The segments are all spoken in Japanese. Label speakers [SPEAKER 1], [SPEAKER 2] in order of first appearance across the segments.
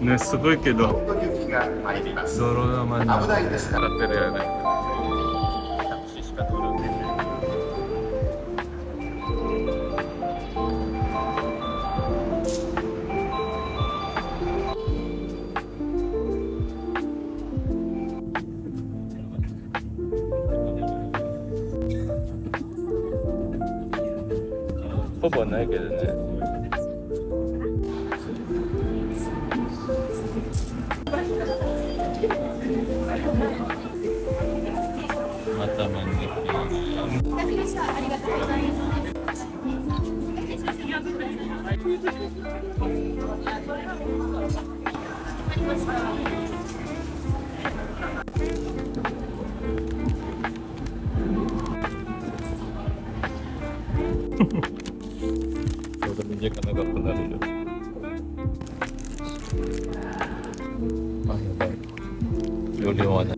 [SPEAKER 1] ね、すごいけど、泥山になってるやね。ほぼないけどね。またマンネリ。ありがとうございます。時間長くなれる。あ、やばい。容量はない。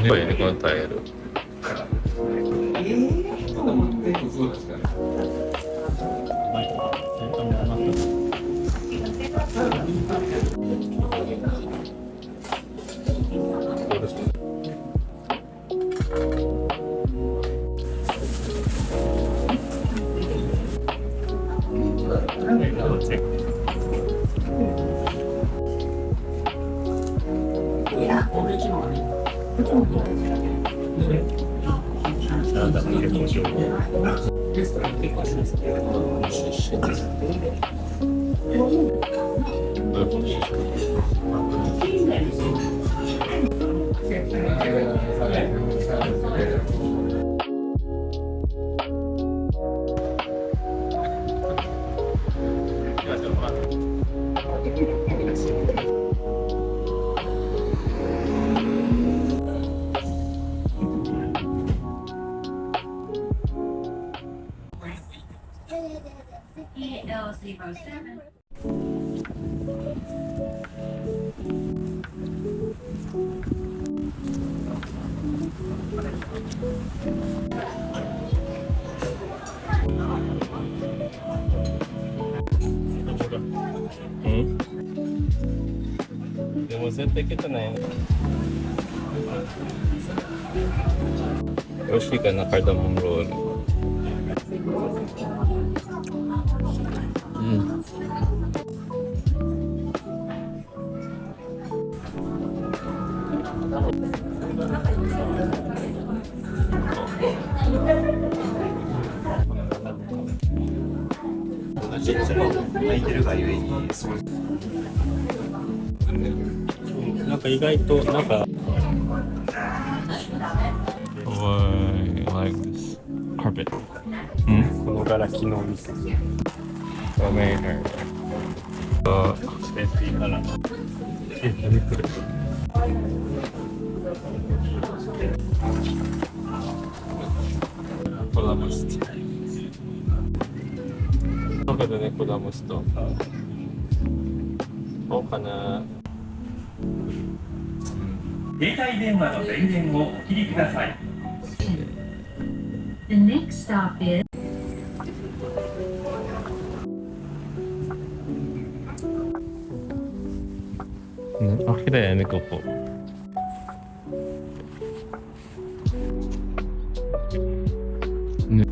[SPEAKER 1] すごいね、このタイル。でも絶対いけてないね。美味しいかな、カルダモンロール。うん。
[SPEAKER 2] ちっちゃい空いてるがゆえにそう
[SPEAKER 1] なんか意外となんか like this carpet この柄昨日見せたごめんねスペースいいから何これ騙す。どこで猫騙すと。どうかな。
[SPEAKER 3] 携帯電話の電源をお切りください。The next stop is
[SPEAKER 1] あ、綺麗ね、ここ。ね。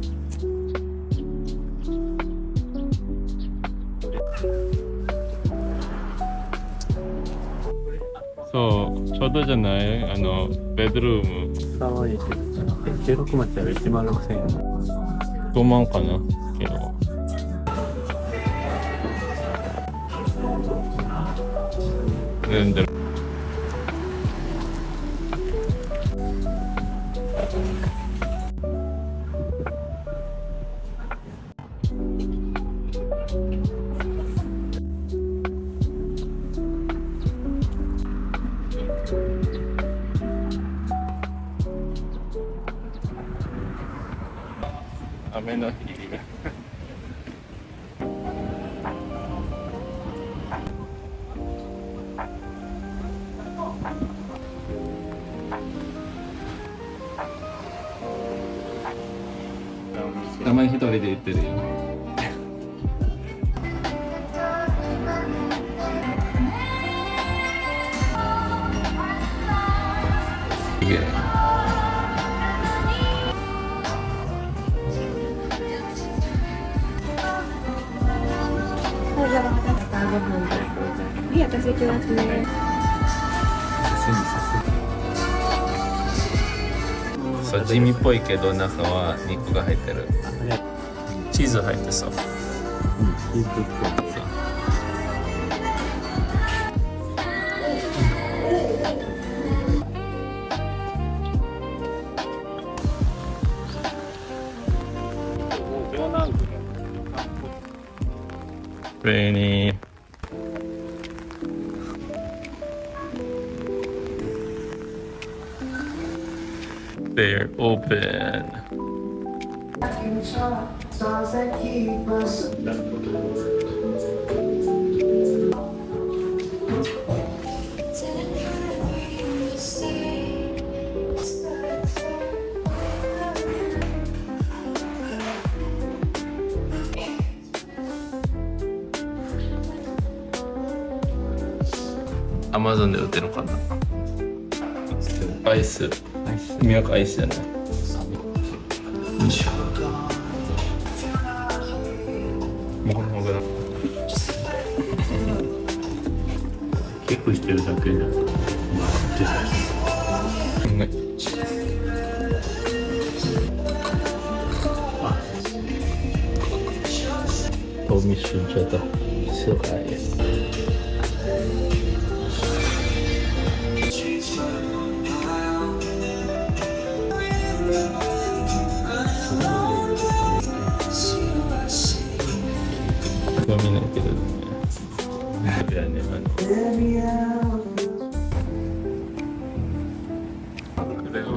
[SPEAKER 1] そう、ちょうどじゃない？ベッドルーム。かわいい。16万ちゃう16000円。5万かなけど。全然。雨の日。たまに一人で行ってるよ。
[SPEAKER 4] いい、私行きますね。
[SPEAKER 1] そう、地味っぽいけど中は肉が入ってる。チーズ入ってそう。チーズっぽい。Rainy. They're open. Amazon で売ってるのかな。アイス、ミルクアイスじゃない。よいしょ。もぐもぐだ。結構してるだけじゃん。我们是觉得是可以。興味ないけどね。いやね、これは。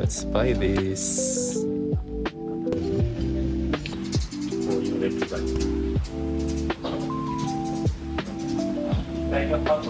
[SPEAKER 1] Let's buy this. こういうレッドがいい。大学パート